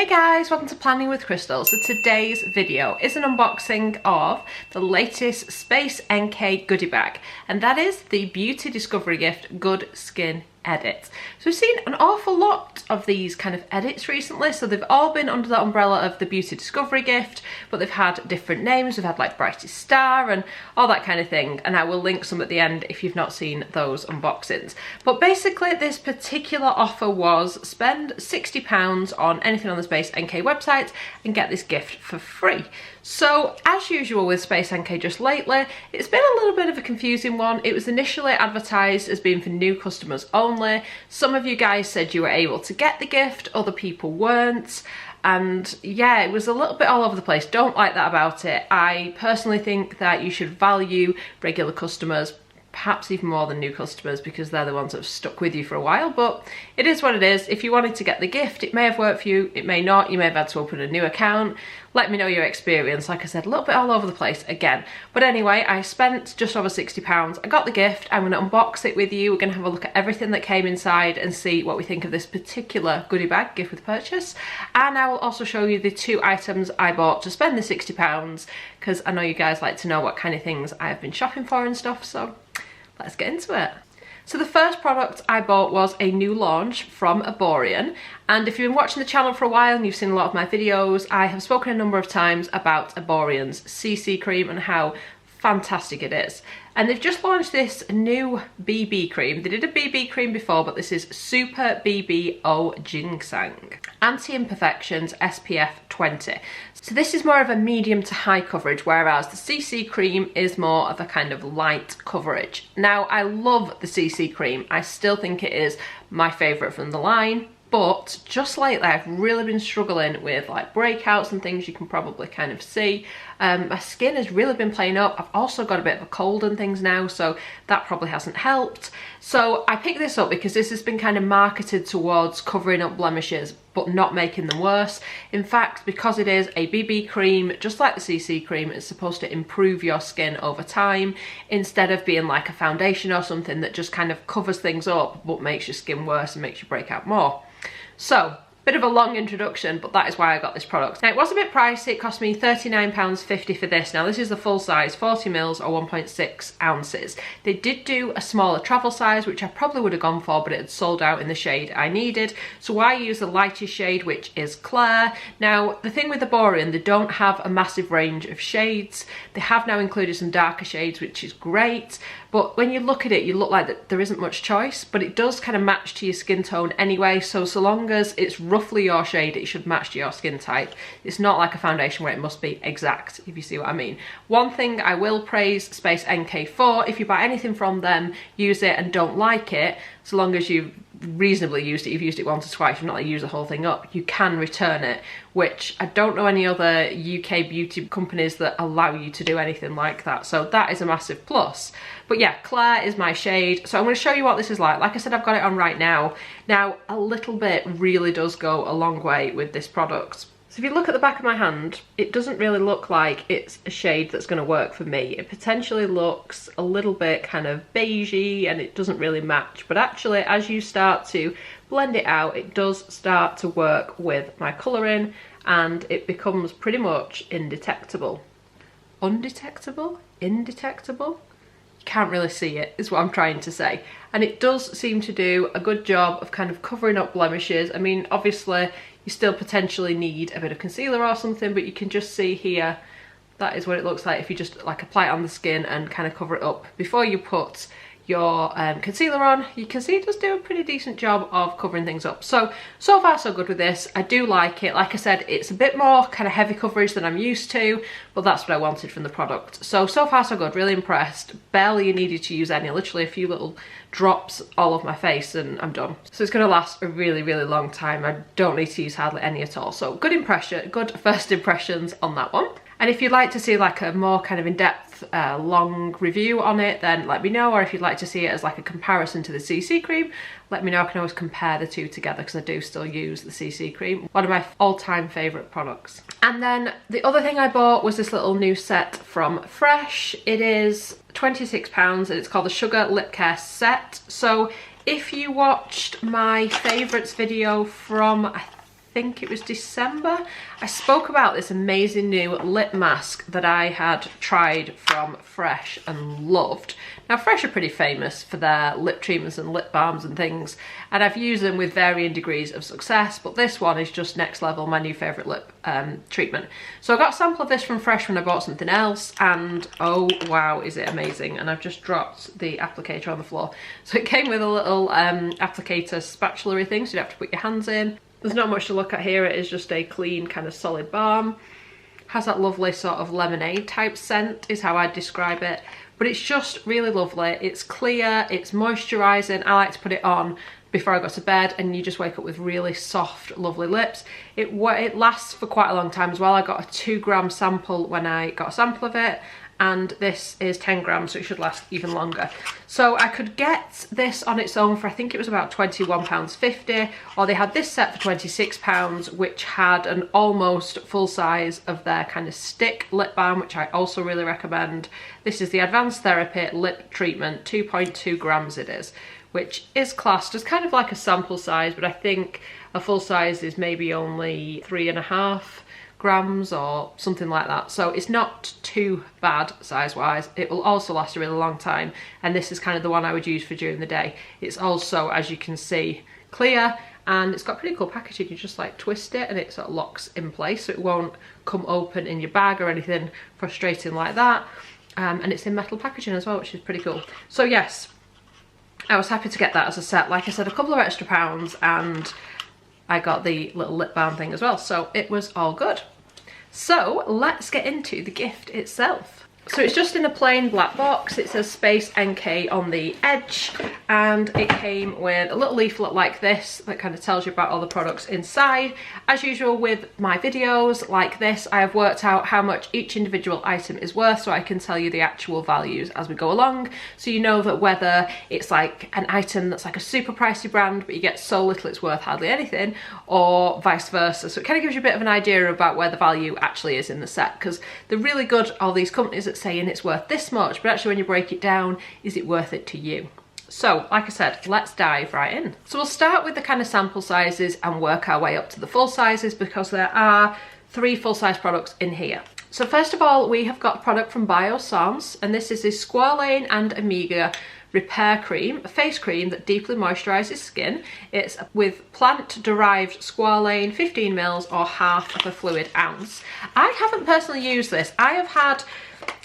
Hey guys, welcome to Planning with Crystal. So today's video is an unboxing of the latest Space NK goodie bag, and that is the Beauty Discovery Gift Good Skin Edit. So we've seen an awful lot of these kind of edits recently, so they've all been under the umbrella of the Beauty Discovery Gift, but they've had different names. We've had like Brightest Star and all that kind of thing, and I will link some at the end if you've not seen those unboxings. But basically this particular offer was spend £60 on anything on the Space NK website and get this gift for free. So as usual with Space NK just lately, it's been a little bit of a confusing one. It was initially advertised as being for new customers only. Some of you guys said you were able to get the gift, other people weren't. And yeah, it was a little bit all over the place. Don't like that about it. I personally think that you should value regular customers, perhaps even more than new customers, because they're the ones that have stuck with you for a while. But it is what it is. If you wanted to get the gift, it may have worked for you, it may not. You may have had to open a new account. Let me know your experience. Like I said, a little bit all over the place again. But anyway, I spent just over £60. I got the gift. I'm going to unbox it with you. We're going to have a look at everything that came inside and see what we think of this particular goodie bag, gift with purchase. And I will also show you the two items I bought to spend the £60, because I know you guys like to know what kind of things I have been shopping for and stuff. So let's get into it. So the first product I bought was a new launch from Aborian, and if you've been watching the channel for a while and you've seen a lot of my videos, I have spoken a number of times about Aborian's CC cream and how fantastic it is. And they've just launched this new BB cream. They did a BB cream before, but this is Super BBO Ginseng. Anti-imperfections SPF 20. So this is more of a medium to high coverage, whereas the CC cream is more of a kind of light coverage. Now, I love the CC cream. I still think it is my favourite from the line. But just lately, I've really been struggling with like breakouts and things. You can probably kind of see. My skin has really been playing up. I've also got a bit of a cold and things now, so that probably hasn't helped. So I picked this up because this has been kind of marketed towards covering up blemishes, but not making them worse. In fact, because it is a BB cream, just like the CC cream, it's supposed to improve your skin over time, instead of being like a foundation or something that just kind of covers things up, but makes your skin worse and makes you break out more. So, bit of a long introduction, but that is why I got this product. Now, it was a bit pricey. It cost me £39.50 for this. Now, this is the full size, 40ml or 1.6 ounces. They did do a smaller travel size, which I probably would have gone for, but it had sold out in the shade I needed. So I use the lightest shade, which is Claire. Now, the thing with the Aborian, they don't have a massive range of shades. They have now included some darker shades, which is great. But when you look at it, you look like that there isn't much choice, but it does kind of match to your skin tone anyway. So long as it's roughly your shade, it should match to your skin type. It's not like a foundation where it must be exact, if you see what I mean. One thing I will praise Space NK for, if you buy anything from them, use it and don't like it, so long as you've reasonably used it, you've used it once or twice, you've not like used the whole thing up, you can return it, which I don't know any other UK beauty companies that allow you to do anything like that. So that is a massive plus. But yeah, Claire is my shade. So I'm going to show you what this is like. Like I said, I've got it on right now. Now, a little bit really does go a long way with this product. So if you look at the back of my hand, it doesn't really look like it's a shade that's going to work for me. It potentially looks a little bit kind of beigey and it doesn't really match. But actually, as you start to blend it out, it does start to work with my colouring and it becomes pretty much indetectable. Undetectable? Indetectable? You can't really see it, is what I'm trying to say. And it does seem to do a good job of kind of covering up blemishes. I mean, obviously, you still potentially need a bit of concealer or something, but you can just see here, that is what it looks like if you just like apply it on the skin and kind of cover it up before you put your concealer on. You can see it does do a pretty decent job of covering things up. So far so good with this. I do like it. Like I said, it's a bit more kind of heavy coverage than I'm used to, but that's what I wanted from the product. So far so good, really impressed. Barely needed to use any, literally a few little drops all over my face and I'm done. So it's going to last a really, really long time. I don't need to use hardly any at all. So good impression, good first impressions on that one. And if you'd like to see like a more kind of in-depth long review on it, then let me know. Or if you'd like to see it as like a comparison to the CC cream, let me know. I can always compare the two together because I do still use the CC cream. One of my all-time favourite products. And then the other thing I bought was this little new set from Fresh. It is £26 and it's called the Sugar Lip Care Set. So if you watched my favourites video from, I think it was December, I spoke about this amazing new lip mask that I had tried from Fresh and loved. Now Fresh are pretty famous for their lip treatments and lip balms and things, and I've used them with varying degrees of success, but this one is just next level, my new favourite lip treatment. So I got a sample of this from Fresh when I bought something else, and oh wow, is it amazing. And I've just dropped the applicator on the floor. So it came with a little applicator spatula thing, so you have to put your hands in. There's not much to look at here, it is just a clean kind of solid balm. Has that lovely sort of lemonade type scent is how I'd describe it. But it's just really lovely. It's clear, it's moisturising. I like to put it on before I go to bed, and you just wake up with really soft, lovely lips. It lasts for quite a long time as well. I got a 2-gram sample when I got a sample of it, and this is 10 grams, so it should last even longer. So I could get this on its own for, I think it was about £21.50, or they had this set for £26, which had an almost full size of their kind of stick lip balm, which I also really recommend. This is the Advanced Therapy Lip Treatment, 2.2 grams it is, which is classed as kind of like a sample size, but I think a full size is maybe only 3.5 grams or something like that, so it's not too bad size wise. It will also last a really long time, and this is kind of the one I would use for during the day. It's also, as you can see, clear, and it's got pretty cool packaging. You just like twist it and it sort of locks in place, so it won't come open in your bag or anything frustrating like that. And it's in metal packaging as well, which is pretty cool. So yes, I was happy to get that as a set. Like I said, a couple of extra pounds, and I got the little lip balm thing as well, so it was all good. So let's get into the gift itself. So it's just in a plain black box. It says Space NK on the edge, and it came with a little leaflet like this that kind of tells you about all the products inside. As usual with my videos like this, I have worked out how much each individual item is worth, so I can tell you the actual values as we go along, so you know that whether it's like an item that's like a super pricey brand but you get so little it's worth hardly anything, or vice versa. So it kind of gives you a bit of an idea about where the value actually is in the set, because they're really good, all these companies that saying it's worth this much, but actually when you break it down, is it worth it to you? So like I said, let's dive right in. So we'll start with the kind of sample sizes and work our way up to the full sizes, because there are 3 full-size products in here. So first of all, we have got a product from Biossance, and this is the Squalane and Omega Repair Cream, a face cream that deeply moisturises skin. It's with plant-derived squalane, 15 mils or half of a fluid ounce. I haven't personally used this. I have had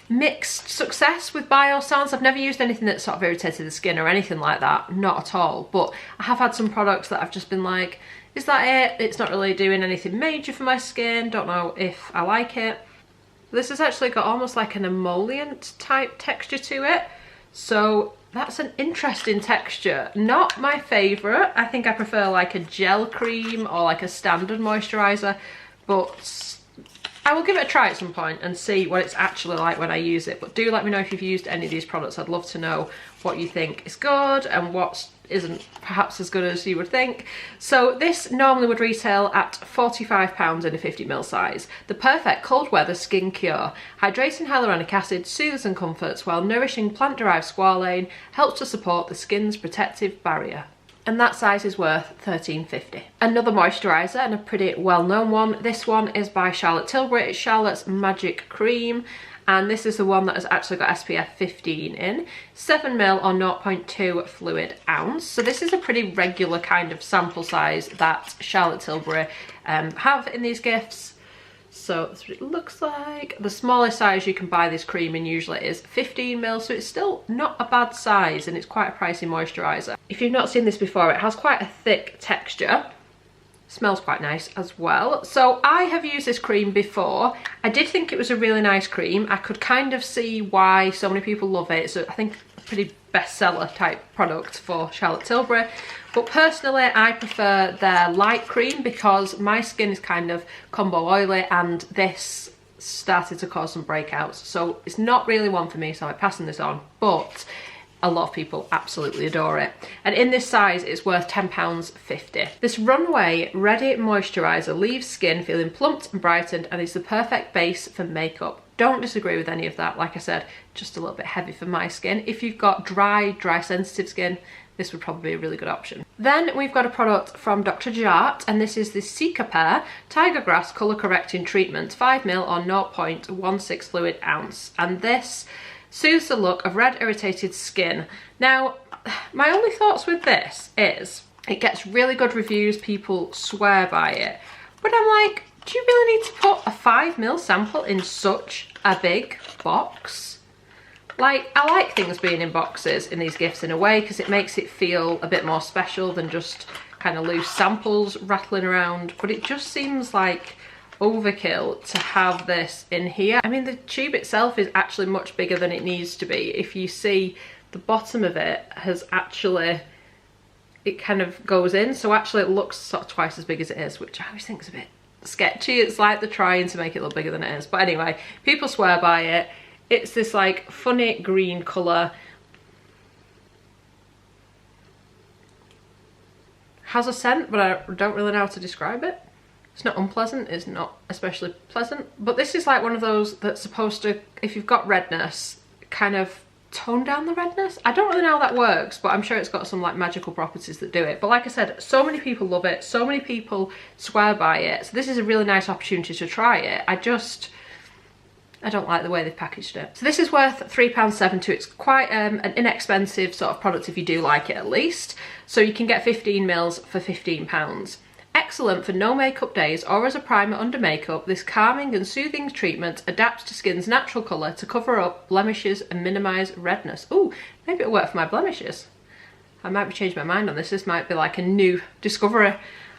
mixed success with Biossance. I've never used anything that sort of irritated the skin or anything like that, not at all. But I have had some products that I've just been like, is that it? It's not really doing anything major for my skin. Don't know if I like it. This has actually got almost like an emollient type texture to it. So that's an interesting texture. Not my favourite. I think I prefer like a gel cream or like a standard moisturiser, but I will give it a try at some point and see what it's actually like when I use it. But do let me know if you've used any of these products. I'd love to know what you think is good and what isn't perhaps as good as you would think. So this normally would retail at £45 in a 50ml size. The perfect cold weather skin cure. Hydrating hyaluronic acid soothes and comforts, while nourishing plant-derived squalane helps to support the skin's protective barrier. And that size is worth £13.50. Another moisturiser, and a pretty well-known one. This one is by Charlotte Tilbury. It's Charlotte's Magic Cream, and this is the one that has actually got SPF 15 in. 7ml or 0.2 fluid ounce. So this is a pretty regular kind of sample size that Charlotte Tilbury have in these gifts. So that's what it looks like. The smallest size you can buy this cream in usually is 15ml, so it's still not a bad size, and it's quite a pricey moisturiser. If you've not seen this before, it has quite a thick texture. Smells quite nice as well. So I have used this cream before. I did think it was a really nice cream. I could kind of see why so many people love it. So I think a pretty bestseller type product for Charlotte Tilbury. But personally, I prefer their light cream because my skin is kind of combo oily, and this started to cause some breakouts. So it's not really one for me, so I'm passing this on. But a lot of people absolutely adore it. And in this size, it's worth £10.50. This Runway Ready Moisturiser leaves skin feeling plumped and brightened, and is the perfect base for makeup. Don't disagree with any of that. Like I said, just a little bit heavy for my skin. If you've got dry sensitive skin, this would probably be a really good option. Then we've got a product from Dr. Jart, and this is the Cicapair Tiger Grass Colour Correcting Treatment, 5ml or 0.16 fluid ounce. And this soothes the look of red irritated skin. Now, my only thoughts with this is it gets really good reviews, people swear by it. But I'm like, do you really need to put a 5ml sample in such a big box? Like, I like things being in boxes in these gifts in a way because it makes it feel a bit more special than just kind of loose samples rattling around. But it just seems like overkill to have this in here. I mean, the tube itself is actually much bigger than it needs to be. If you see, the bottom of it has actually, it kind of goes in. So actually it looks sort of twice as big as it is, which I always think is a bit sketchy. It's like they're trying to make it look bigger than it is. But anyway, people swear by it. It's this like funny green colour. Has a scent, but I don't really know how to describe it. It's not unpleasant, it's not especially pleasant. But this is like one of those that's supposed to, if you've got redness, kind of tone down the redness. I don't really know how that works, but I'm sure it's got some like magical properties that do it. But like I said, so many people love it, so many people swear by it. So this is a really nice opportunity to try it. I don't like the way they've packaged it. So this is worth £3.70. It's quite an inexpensive sort of product if you do like it at least. So you can get 15ml for £15. Excellent for no makeup days or as a primer under makeup, this calming and soothing treatment adapts to skin's natural colour to cover up blemishes and minimise redness. Ooh, maybe it'll work for my blemishes. I might be changing my mind on this. This might be like a new discovery.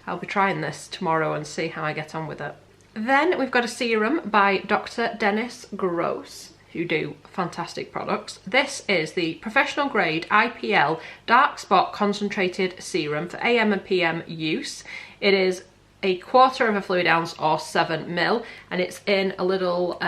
I'll be trying this tomorrow and see how I get on with it. Then we've got a serum by Dr. Dennis Gross, who do fantastic products. This is the professional grade IPL Dark Spot Concentrated Serum for AM and PM use. It is a quarter of a fluid ounce or 7ml, and it's in a little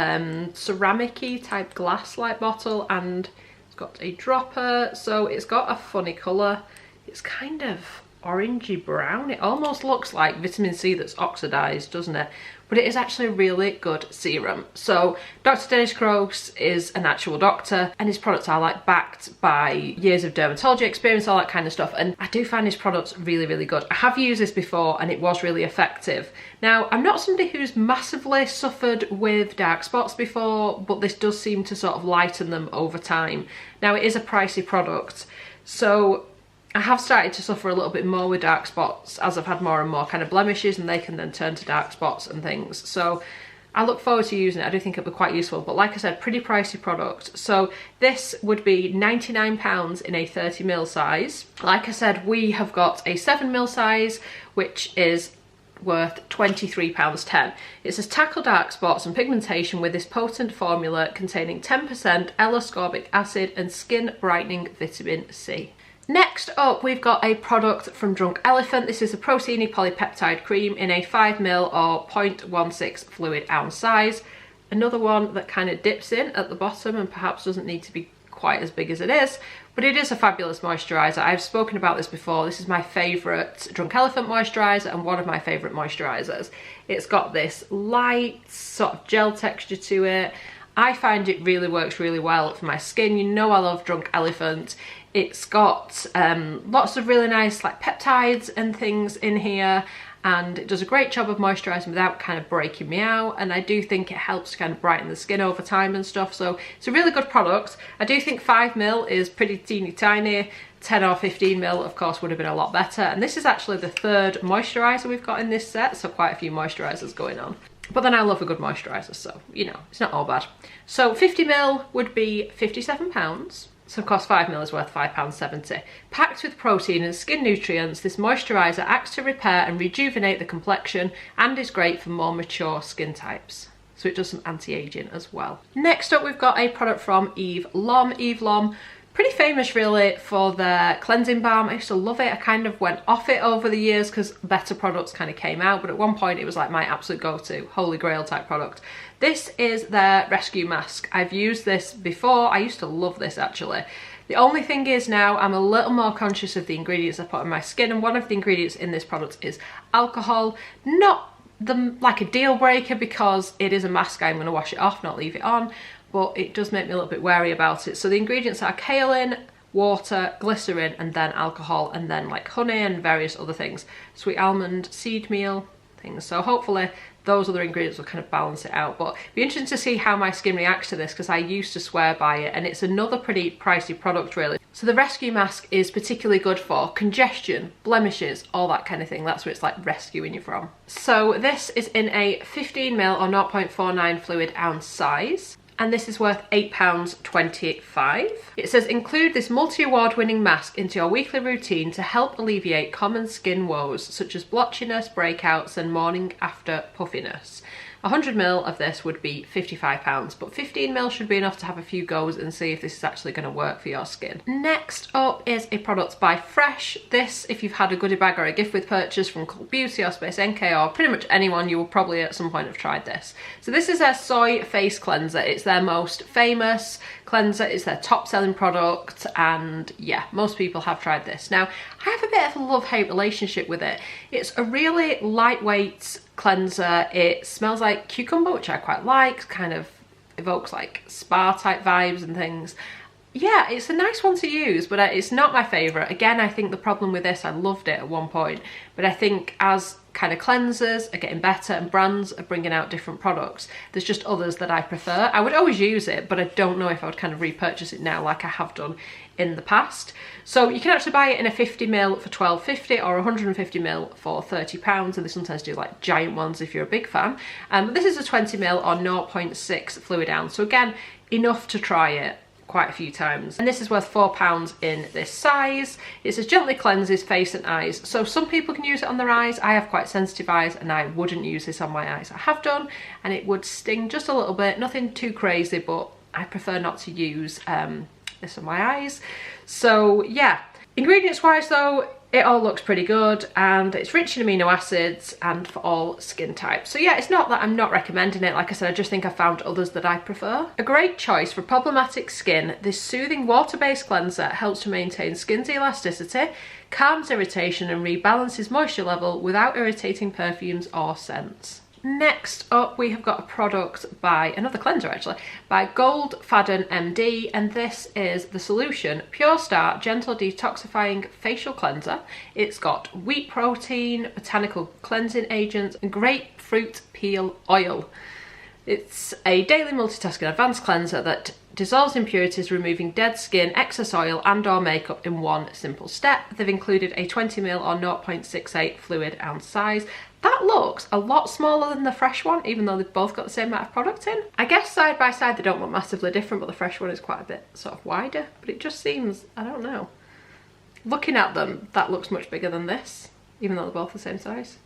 ceramic-y type glass-like bottle, and it's got a dropper, so it's got a funny colour. It's kind of orangey brown. It almost looks like vitamin C that's oxidized, doesn't it? But it is actually a really good serum. So Dr. Dennis Gross is an actual doctor, and his products are like backed by years of dermatology experience, all that kind of stuff. And I do find his products really, really good. I have used this before and it was really effective. Now, I'm not somebody who's massively suffered with dark spots before, but this does seem to sort of lighten them over time. Now, it is a pricey product, so I have started to suffer a little bit more with dark spots as I've had more and more kind of blemishes, and they can then turn to dark spots and things. So I look forward to using it. I do think it'll be quite useful, but like I said, pretty pricey product. So this would be £99 in a 30ml size. Like I said, we have got a 7ml size, which is worth £23.10. It says tackle dark spots and pigmentation with this potent formula containing 10% L-ascorbic acid and skin brightening vitamin C. Next up, we've got a product from Drunk Elephant. This is a proteiny polypeptide cream in a 5ml or 0.16 fluid ounce size. Another one that kind of dips in at the bottom and perhaps doesn't need to be quite as big as it is, but it is a fabulous moisturiser. I've spoken about this before. This is my favourite Drunk Elephant moisturiser and one of my favourite moisturisers. It's got this light sort of gel texture to it. I find it really works really well for my skin. You know I love Drunk Elephant. It's got lots of really nice like peptides and things in here, and it does a great job of moisturising without kind of breaking me out, and I do think it helps to kind of brighten the skin over time and stuff, so it's a really good product. I do think 5ml is pretty teeny tiny. 10 or 15ml of course would have been a lot better, and this is actually the third moisturiser we've got in this set, so quite a few moisturisers going on. But then I love a good moisturiser, so you know, it's not all bad. So 50ml would be £57. So of course 5ml is worth £5.70. Packed with protein and skin nutrients, this moisturiser acts to repair and rejuvenate the complexion and is great for more mature skin types. So it does some anti-aging as well. Next up, we've got a product from Eve Lom. Eve Lom, pretty famous really for their cleansing balm. I used to love it. I kind of went off it over the years because better products kind of came out, but at one point it was like my absolute go-to, holy grail type product. This is their rescue mask. I've used this before. I used to love this actually. The only thing is now I'm a little more conscious of the ingredients I put on my skin, and one of the ingredients in this product is alcohol. Not like a deal breaker because it is a mask. I'm going to wash it off, not leave it on, but it does make me a little bit wary about it. So the ingredients are kaolin, water, glycerin, and then alcohol, and then like honey and various other things, sweet almond seed meal things. So hopefully those other ingredients will kind of balance it out, but it'd be interesting to see how my skin reacts to this because I used to swear by it, and it's another pretty pricey product really. So the rescue mask is particularly good for congestion, blemishes, all that kind of thing. That's where it's like rescuing you from. So this is in a 15ml or 0.49 fluid ounce size, and this is worth £8.25. It says include this multi-award winning mask into your weekly routine to help alleviate common skin woes such as blotchiness, breakouts and morning after puffiness. 100ml of this would be £55, but 15ml should be enough to have a few goes and see if this is actually going to work for your skin. Next up is a product by Fresh. This, if you've had a goodie bag or a gift with purchase from Cult Beauty or Space NK or pretty much anyone, you will probably at some point have tried this. So this is their soy face cleanser. It's their most famous cleanser, it's their top selling product, and yeah, most people have tried this. Now, I have a bit of a love-hate relationship with it. It's a really lightweight cleanser. It smells like cucumber, which I quite like, kind of evokes like spa type vibes and things. Yeah, it's a nice one to use, but it's not my favourite. Again, I think the problem with this, I loved it at one point, but I think as kind of cleansers are getting better and brands are bringing out different products, there's just others that I prefer. I would always use it, but I don't know if I would kind of repurchase it now like I have done in the past. So you can actually buy it in a 50ml for £12.50 or 150ml for £30, and they sometimes do like giant ones if you're a big fan. But this is a 20ml or 0.6 fluid ounce, so again, enough to try it quite a few times. And this is worth £4 in this size. It says gently cleanses face and eyes. So some people can use it on their eyes. I have quite sensitive eyes and I wouldn't use this on my eyes. I have done, and it would sting just a little bit, nothing too crazy, but I prefer not to use this on my eyes. So yeah, ingredients wise though, it all looks pretty good, and it's rich in amino acids and for all skin types. So yeah, it's not that I'm not recommending it. Like I said, I just think I found others that I prefer. A great choice for problematic skin, this soothing water-based cleanser helps to maintain skin's elasticity, calms irritation and rebalances moisture level without irritating perfumes or scents. Next up, we have got a product by, another cleanser actually, by Goldfaden MD, and this is the Solution Pure Start Gentle Detoxifying Facial Cleanser. It's got wheat protein, botanical cleansing agents, and grapefruit peel oil. It's a daily multitasking advanced cleanser that dissolves impurities, removing dead skin, excess oil and or makeup in one simple step. They've included a 20ml or 0.68 fluid ounce size. That looks a lot smaller than the Fresh one, even though they've both got the same amount of product in. I guess side by side they don't look massively different, but the Fresh one is quite a bit sort of wider. But it just seems, I don't know. Looking at them, that looks much bigger than this, even though they're both the same size.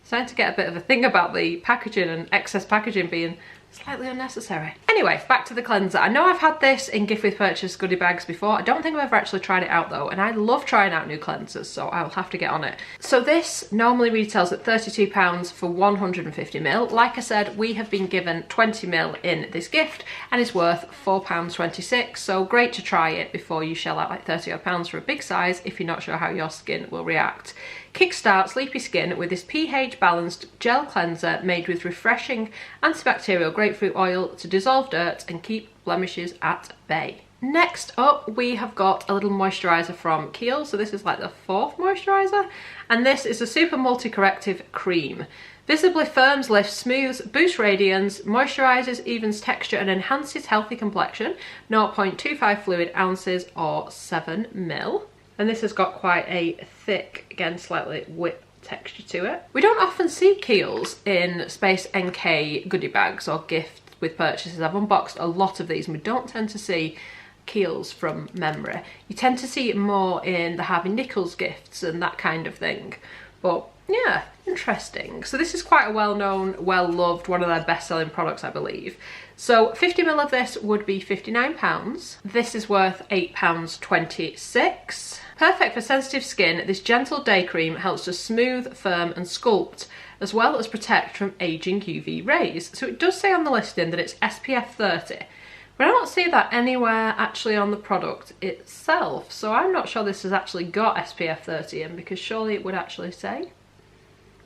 Starting to get a bit of a thing about the packaging and excess packaging being slightly unnecessary. Anyway, back to the cleanser. I know I've had this in gift with purchase goodie bags before. I don't think I've ever actually tried it out though, and I love trying out new cleansers, so I'll have to get on it. So this normally retails at £32 for 150ml. Like I said, we have been given 20ml in this gift and it's worth £4.26, so great to try it before you shell out like 30 odd pounds for a big size if you're not sure how your skin will react. Kickstart sleepy skin with this pH balanced gel cleanser made with refreshing antibacterial grapefruit oil to dissolve dirt and keep blemishes at bay. Next up, we have got a little moisturiser from Kiehls. So this is like the 4th moisturiser, and this is a super multi-corrective cream. Visibly firms, lifts, smooths, boosts radiance, moisturises, evens texture and enhances healthy complexion. 0.25 fluid ounces or 7ml. And this has got quite a thick, again slightly whipped texture to it. We don't often see Kiehls in Space NK goodie bags or gift with purchases. I've unboxed a lot of these and we don't tend to see Kiehls from memory. You tend to see it more in the Harvey Nichols gifts and that kind of thing. But yeah, interesting. So this is quite a well-known, well-loved, one of their best-selling products, I believe. So 50ml of this would be £59. This is worth £8.26. Perfect for sensitive skin, this gentle day cream helps to smooth, firm and sculpt, as well as protect from aging UV rays. So it does say on the listing that it's SPF 30, but I don't see that anywhere actually on the product itself. So I'm not sure this has actually got SPF 30 in, because surely it would actually say.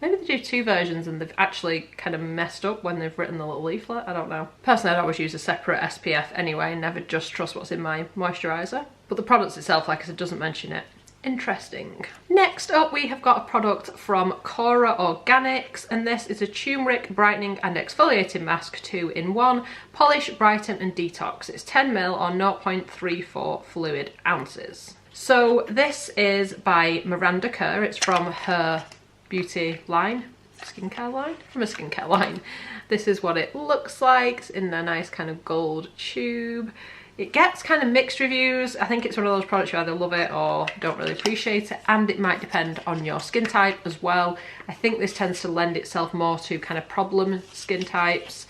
Maybe they do 2 versions and they've actually kind of messed up when they've written the little leaflet. I don't know. Personally, I'd always use a separate SPF anyway and never just trust what's in my moisturiser. But the product itself, like I said, doesn't mention it. Interesting. Next up, we have got a product from Kora Organics, and this is a turmeric brightening and exfoliating mask 2-in-1. Polish, brighten and detox. It's 10ml or 0.34 fluid ounces. So this is by Miranda Kerr. It's from her beauty line, skincare line, from a skincare line. This is what it looks like. It's in a nice kind of gold tube. It gets kind of mixed reviews. I think it's one of those products you either love it or don't really appreciate it, and it might depend on your skin type as well. I think this tends to lend itself more to kind of problem skin types.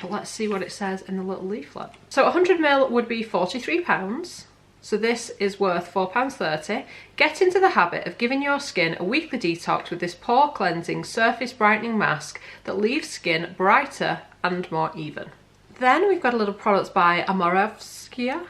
But let's see what it says in the little leaflet. So 100ml would be £43. So this is worth £4.30. Get into the habit of giving your skin a weekly detox with this pore cleansing surface brightening mask that leaves skin brighter and more even. Then we've got a little products by Amorovskia.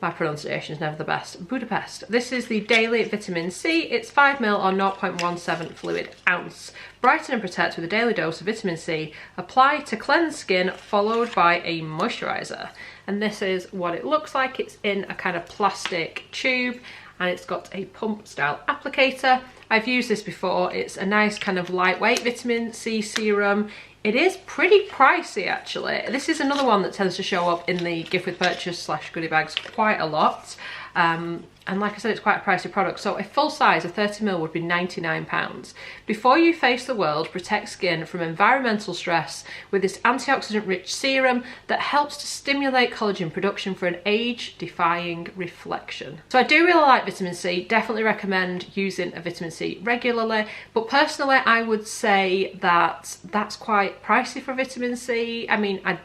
My pronunciation is never the best. Budapest. This is the Daily Vitamin C. It's 5ml or 0.17 fluid ounce. Brighten and protect with a daily dose of vitamin C. Apply to cleanse skin, followed by a moisturiser. And this is what it looks like. It's in a kind of plastic tube, and it's got a pump style applicator. I've used this before. It's a nice kind of lightweight vitamin C serum. It is pretty pricey actually. This is another one that tends to show up in the gift with purchase / goodie bags quite a lot. And like I said, it's quite a pricey product. So a full size of 30ml would be £99. Before you face the world, protect skin from environmental stress with this antioxidant rich serum that helps to stimulate collagen production for an age defying reflection. So I do really like vitamin C, definitely recommend using a vitamin C regularly, but personally I would say that that's quite pricey for vitamin C. I mean, I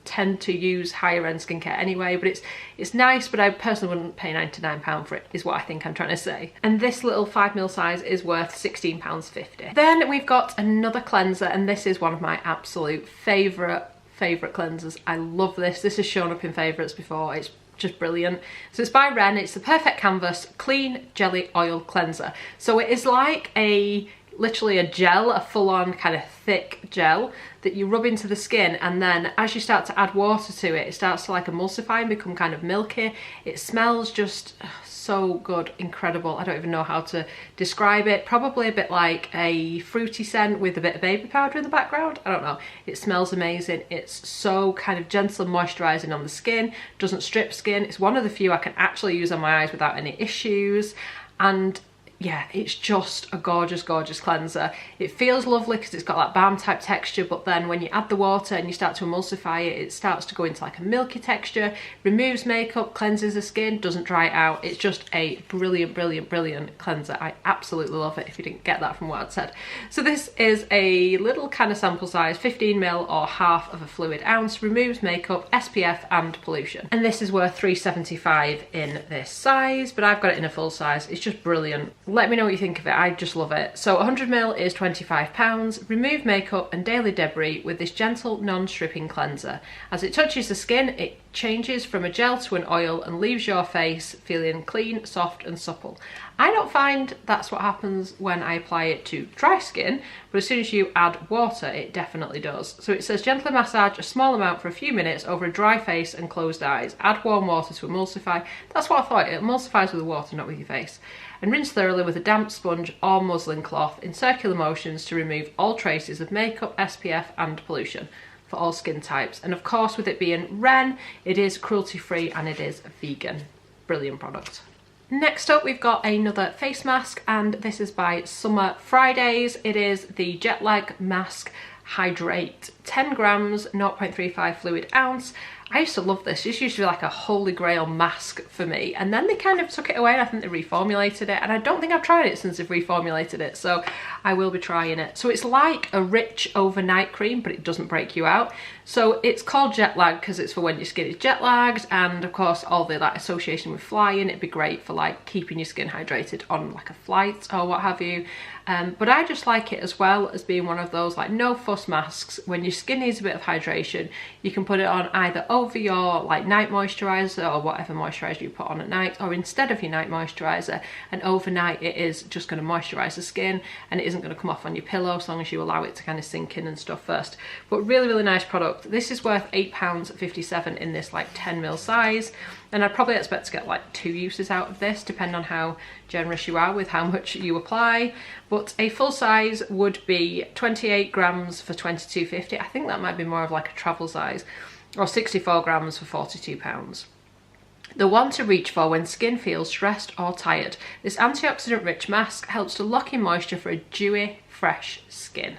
tend to use higher end skincare anyway, but it's nice, but I personally wouldn't pay £99 for it, is what I think I'm trying to say. And this little 5ml size is worth £16.50. Then we've got another cleanser, and this is one of my absolute favourite cleansers. I love this. This has shown up in favourites before. It's just brilliant. So it's by Ren. It's the Perfect Canvas Clean Jelly Oil Cleanser. So it is like literally a gel, a full-on kind of thick gel that you rub into the skin, and then as you start to add water to it, it starts to like emulsify and become kind of milky. It smells just so good, incredible. I don't even know how to describe it. Probably a bit like a fruity scent with a bit of baby powder in the background. I don't know. It smells amazing. It's so kind of gentle and moisturising on the skin, doesn't strip skin. It's one of the few I can actually use on my eyes without any issues, and yeah, it's just a gorgeous, gorgeous cleanser. It feels lovely because it's got that balm type texture, but then when you add the water and you start to emulsify it, it starts to go into like a milky texture, removes makeup, cleanses the skin, doesn't dry it out. It's just a brilliant, brilliant, brilliant cleanser. I absolutely love it, if you didn't get that from what I'd said. So this is a little kind of sample size, 15ml or half of a fluid ounce, removes makeup, SPF and pollution. And this is worth £3.75 in this size, but I've got it in a full size. It's just brilliant. Let me know what you think of it. I just love it. So 100ml is £25. Remove makeup and daily debris with this gentle non-stripping cleanser. As it touches the skin, it changes from a gel to an oil and leaves your face feeling clean, soft and supple. I don't find that's what happens when I apply it to dry skin, but as soon as you add water, it definitely does. So it says gently massage a small amount for a few minutes over a dry face and closed eyes. Add warm water to emulsify. That's what I thought. It emulsifies with the water, not with your face. And rinse thoroughly with a damp sponge or muslin cloth in circular motions to remove all traces of makeup, SPF and pollution for all skin types. And of course, with it being Ren, it is cruelty free and it is vegan. Brilliant product. Next up, we've got another face mask, and this is by Summer Fridays. It is the Jet Lag Mask Hydrate, 10 grams, 0.35 fluid ounce. I used to love this. This used to be like a holy grail mask for me, and then they kind of took it away and I think they reformulated it, and I don't think I've tried it since they've reformulated it, so I will be trying it. So it's like a rich overnight cream, but it doesn't break you out. So it's called jet lag because it's for when your skin is jet lagged, and of course all the like association with flying, it'd be great for like keeping your skin hydrated on like a flight or what have you. But I just like it as well as being one of those like no fuss masks. When your skin needs a bit of hydration, you can put it on either over your like night moisturiser or whatever moisturiser you put on at night, or instead of your night moisturiser, and overnight it is just going to moisturise the skin and it isn't going to come off on your pillow as long as you allow it to kind of sink in and stuff first. But really nice product. This is worth £8.57 in this like 10ml size, and I'd probably expect to get like 2 uses out of this, depending on how generous you are with how much you apply. But a full size would be 28 grams for £22.50. I think that might be more of like a travel size, or 64 grams for £42. The one to reach for when skin feels stressed or tired. This antioxidant rich mask helps to lock in moisture for a dewy, fresh skin.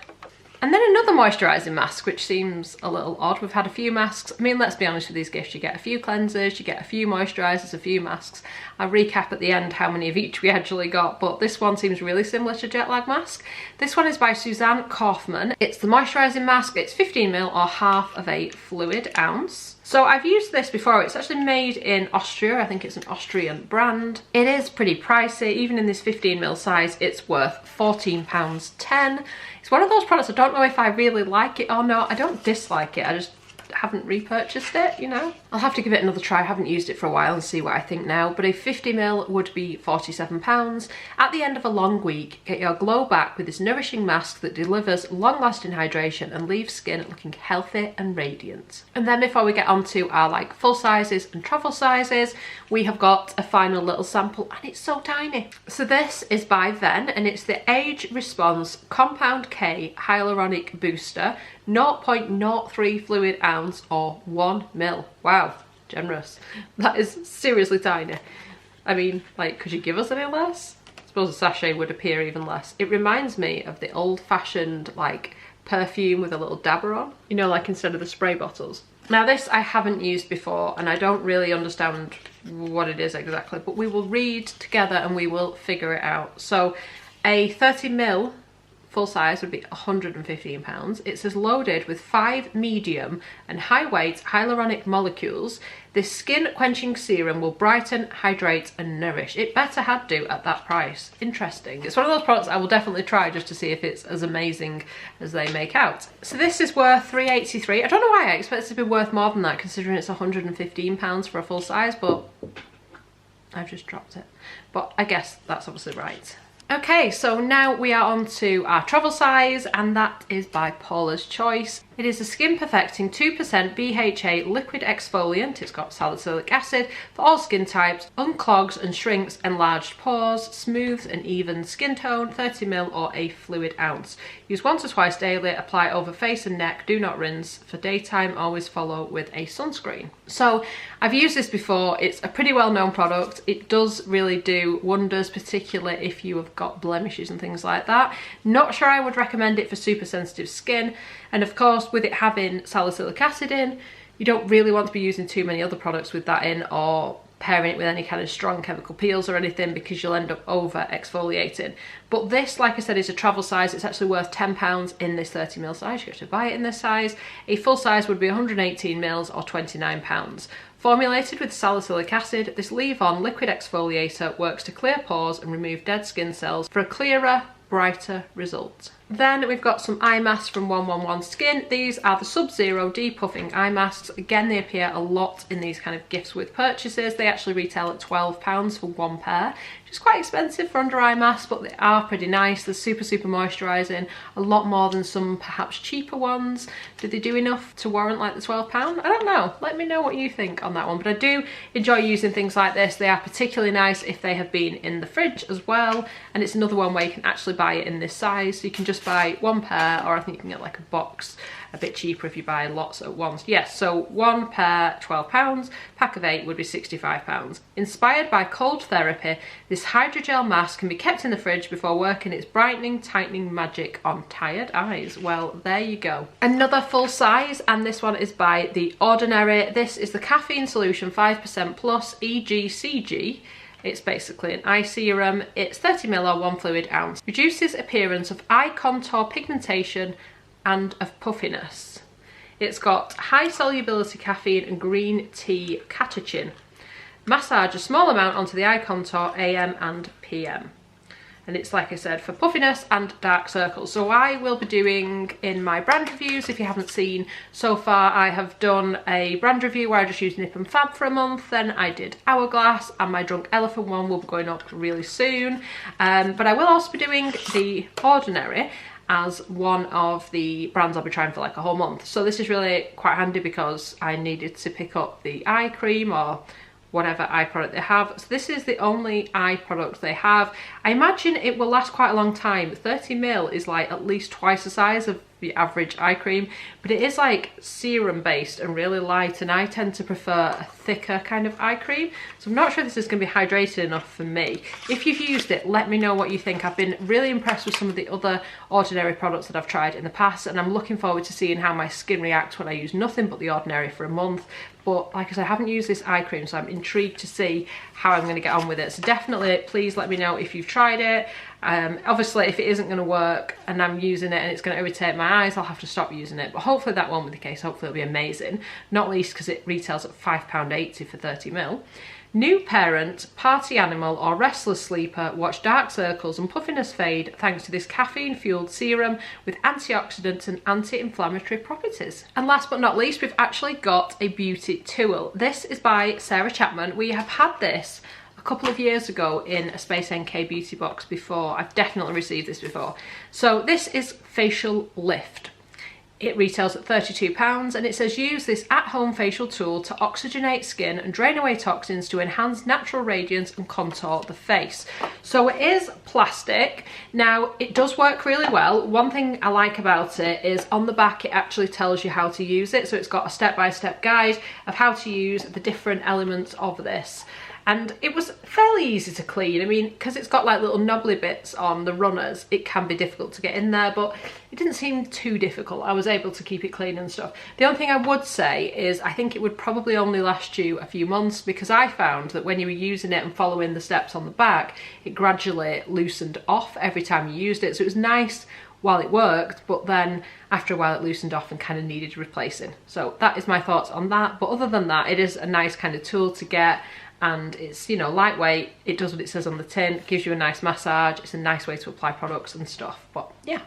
And then another moisturising mask, which seems a little odd. We've had a few masks. I mean, let's be honest with these gifts. You get a few cleansers, you get a few moisturisers, a few masks. I'll recap at the end how many of each we actually got, but this one seems really similar to Jet Lag Mask. This one is by Suzanne Kaufman. It's the moisturising mask. It's 15ml or half of a fluid ounce. So I've used this before. It's actually made in Austria. I think it's an Austrian brand. It is pretty pricey. Even in this 15ml size, it's worth £14.10. It's one of those products I don't know if I really like it or not. I don't dislike it. I just haven't repurchased it, you know. I'll have to give it another try. I haven't used it for a while and see what I think now. But a 50ml would be £47. At the end of a long week, get your glow back with this nourishing mask that delivers long-lasting hydration and leaves skin looking healthy and radiant. And then before we get on to our like full sizes and travel sizes, we have got a final little sample, and it's so tiny. So this is by Fenn, and it's the Age Response Compound K Hyaluronic Booster, 0.03 fluid ounce or 1ml. Wow, generous. That is seriously tiny. I mean, like, could you give us any less? I suppose a sachet would appear even less. It reminds me of the old-fashioned like perfume with a little dabber on, you know, like instead of the spray bottles. Now this I haven't used before and I don't really understand what it is exactly, but we will read together and we will figure it out. So a 30ml full size would be £115. It says loaded with 5 medium and high weight hyaluronic molecules. This skin quenching serum will brighten, hydrate and nourish. It better had to at that price. Interesting. It's one of those products I will definitely try just to see if it's as amazing as they make out. So this is worth £3.83. I don't know why I expect it to be worth more than that considering it's £115 for a full size, but I've just dropped it. But I guess that's obviously right. Okay, so now we are on to our travel size, and that is by Paula's Choice. It is a skin perfecting 2% BHA liquid exfoliant. It's got salicylic acid for all skin types, unclogs and shrinks enlarged pores, smooths and even skin tone, 30ml or a fluid ounce. Use once or twice daily, apply over face and neck, do not rinse. For daytime, always follow with a sunscreen. So I've used this before. It's a pretty well-known product. It does really do wonders, particularly if you have got blemishes and things like that. Not sure I would recommend it for super sensitive skin. And of course, with it having salicylic acid in, you don't really want to be using too many other products with that in, or pairing it with any kind of strong chemical peels or anything, because you'll end up over exfoliating. But this, like I said, is a travel size. It's actually worth £10 in this 30ml size. You have to buy it in this size. A full size would be 118ml or £29. Formulated with salicylic acid, this leave-on liquid exfoliator works to clear pores and remove dead skin cells for a clearer, brighter result. Then we've got some eye masks from 111 Skin. These are the Sub-Zero Depuffing eye masks. Again, they appear a lot in these kind of gifts with purchases. They actually retail at £12 for one pair, which is quite expensive for under eye masks, but they are pretty nice. They're super moisturising, a lot more than some perhaps cheaper ones. Do they do enough to warrant like the £12? I don't know. Let me know what you think on that one. But I do enjoy using things like this. They are particularly nice if they have been in the fridge as well. And it's another one where you can actually buy it in this size. So you can just buy one pair, or I think you can get like a box a bit cheaper if you buy lots at once. Yes, so one pair, £12, pack of 8 would be £65. Inspired by cold therapy, this hydrogel mask can be kept in the fridge before working its brightening, tightening magic on tired eyes. Well, there you go. Another full size, and this one is by The Ordinary. This is the caffeine solution 5% plus EGCG. It's basically an eye serum. It's 30ml or 1 fluid ounce. Reduces appearance of eye contour pigmentation and of puffiness. It's got high solubility caffeine and green tea catechin. Massage a small amount onto the eye contour AM and PM. and it's, like I said, for puffiness and dark circles. So I will be doing in my brand reviews, if you haven't seen so far, I have done a brand review where I just used Nip and Fab for a month, then I did Hourglass, and my Drunk Elephant one will be going up really soon. But I will also be doing the Ordinary as one of the brands I'll be trying for like a whole month. So this is really quite handy because I needed to pick up the eye cream or whatever eye product they have. So this is the only eye product they have. I imagine it will last quite a long time. 30ml is like at least twice the size of the average eye cream, but it is like serum based and really light, and I tend to prefer a thicker kind of eye cream, so I'm not sure this is going to be hydrated enough for me. If you've used it, let me know what you think. I've been really impressed with some of the other Ordinary products that I've tried in the past, and I'm looking forward to seeing how my skin reacts when I use nothing but the Ordinary for a month. But like I said, I haven't used this eye cream, so I'm intrigued to see how I'm going to get on with it. So definitely please let me know if you've tried it. Obviously if it isn't going to work and I'm using it and it's going to irritate my eyes, I'll have to stop using it, but hopefully that won't be the case. Hopefully it'll be amazing, not least because it retails at £5.80 for 30ml. New parent, party animal or restless sleeper, watch dark circles and puffiness fade thanks to this caffeine fueled serum with antioxidants and anti-inflammatory properties. And last but not least, we've actually got a beauty tool. This is by Sarah Chapman. We have had this a couple of years ago in a Space NK beauty box before. I've definitely received this before. So this is Facial Lift. It retails at £32 and it says use this at-home facial tool to oxygenate skin and drain away toxins to enhance natural radiance and contour the face. So it is plastic. Now it does work really well. One thing I like about it is on the back it actually tells you how to use it. So it's got a step-by-step guide of how to use the different elements of this. And it was fairly easy to clean. I mean, because it's got like little knobbly bits on the runners, it can be difficult to get in there, but it didn't seem too difficult. I was able to keep it clean and stuff. The only thing I would say is I think it would probably only last you a few months, because I found that when you were using it and following the steps on the back, it gradually loosened off every time you used it. So it was nice while it worked, but then after a while it loosened off and kind of needed replacing. So that is my thoughts on that. But other than that, it is a nice kind of tool to get. And it's, you know, lightweight, it does what it says on the tin, it gives you a nice massage, it's a nice way to apply products and stuff. But yeah,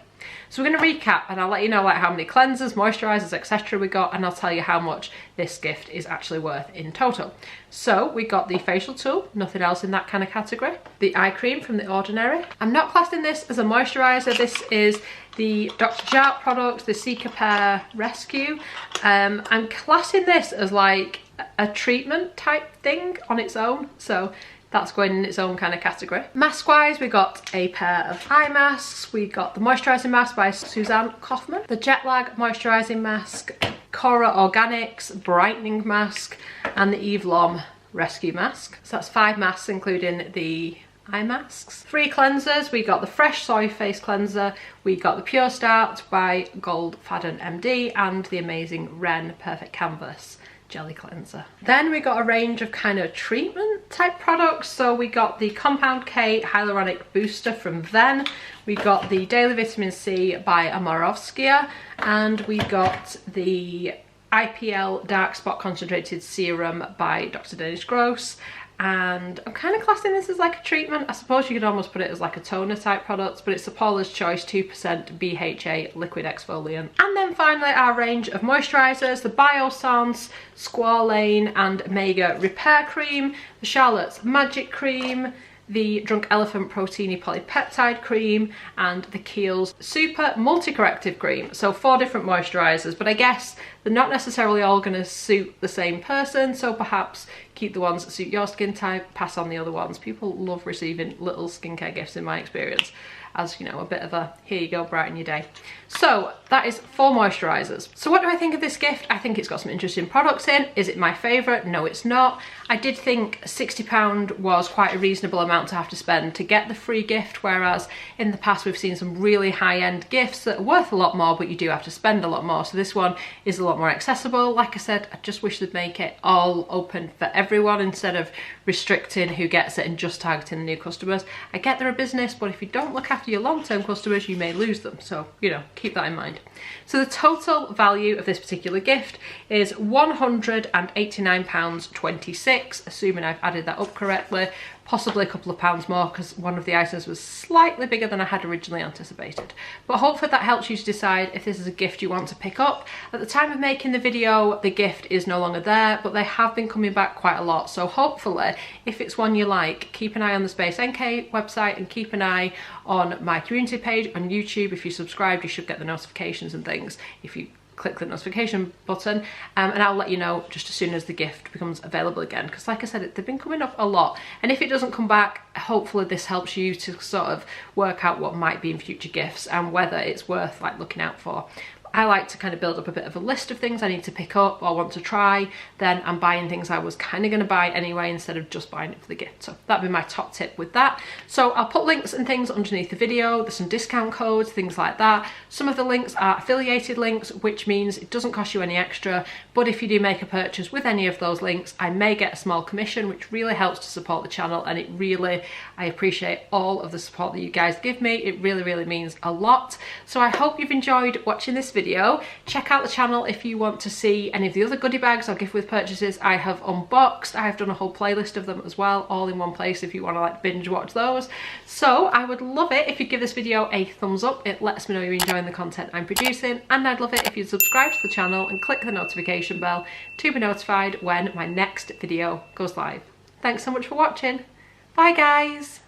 so we're going to recap and I'll let you know like how many cleansers, moisturisers, etc. we got, and I'll tell you how much this gift is actually worth in total. So we got the facial tool, nothing else in that kind of category. The eye cream from The Ordinary. I'm not classing this as a moisturiser, this is the Dr. Jart product, the Cica Pear Rescue. I'm classing this as like a treatment type thing on its own, so that's going in its own kind of category. Mask wise, we got a pair of eye masks. We got the moisturising mask by Suzanne Kaufman, the jet lag moisturising mask, Kora Organics brightening mask, and the Eve Lom rescue mask. So that's 5 masks including the eye masks. 3 cleansers, we got the Fresh Soy Face Cleanser, we got the Pure Start by Gold Fadden MD, and the amazing Ren Perfect Canvas Jelly Cleanser. Then we got a range of kind of treatment type products. So we got the Compound K Hyaluronic Booster from Fenn, we got the Daily Vitamin C by Amorovskia, and we got the IPL Dark Spot Concentrated Serum by Dr. Dennis Gross. And I'm kind of classing this as like a treatment. I suppose you could almost put it as like a toner type product, but it's the Paula's Choice 2% BHA liquid exfoliant. And then finally our range of moisturisers, the Biossance Squalane and Mega Repair Cream, the Charlotte's Magic Cream, the Drunk Elephant Proteiny Polypeptide Cream, and the Kiehls Super Multi-Corrective Cream. So 4 different moisturisers, but I guess they're not necessarily all going to suit the same person, so perhaps keep the ones that suit your skin type, pass on the other ones. People love receiving little skincare gifts in my experience, as you know, a bit of a here you go, brighten your day. So that is 4 moisturisers. So what do I think of this gift? I think it's got some interesting products in. Is it my favourite? No, it's not. I did think £60 was quite a reasonable amount to have to spend to get the free gift, whereas in the past we've seen some really high-end gifts that are worth a lot more, but you do have to spend a lot more. So this one is a lot more accessible. Like I said, I just wish they'd make it all open for everyone instead of restricting who gets it and just targeting the new customers. I get they're a business, but if you don't look after your long-term customers, you may lose them. So, you know, keep that in mind. So the total value of this particular gift is £189.26, assuming I've added that up correctly. possibly a couple of pounds more because one of the items was slightly bigger than I had originally anticipated. But hopefully that helps you to decide if this is a gift you want to pick up. At the time of making the video, the gift is no longer there, but they have been coming back quite a lot. So hopefully, if it's one you like, keep an eye on the Space NK website and keep an eye on my community page on YouTube. If you subscribe, you should get the notifications and things if you click the notification button, and I'll let you know just as soon as the gift becomes available again, because like I said, they've been coming up a lot, and if it doesn't come back, hopefully this helps you to sort of work out what might be in future gifts and whether it's worth like looking out for. I like to kind of build up a bit of a list of things I need to pick up or want to try, then I'm buying things I was kind of going to buy anyway instead of just buying it for the gift. So that'd be my top tip with that. So I'll put links and things underneath the video. There's some discount codes, things like that. Some of the links are affiliated links, which means it doesn't cost you any extra, but if you do make a purchase with any of those links, I may get a small commission, which really helps to support the channel, and I appreciate all of the support that you guys give me. It really means a lot. So I hope you've enjoyed watching this video. Check out the channel if you want to see any of the other goodie bags or gift with purchases I have unboxed. I have done a whole playlist of them as well, all in one place if you want to like binge watch those. So I would love it if you give this video a thumbs up. It lets me know you're enjoying the content I'm producing, and I'd love it if you'd subscribe to the channel and click the notification bell to be notified when my next video goes live. Thanks so much for watching. Bye guys.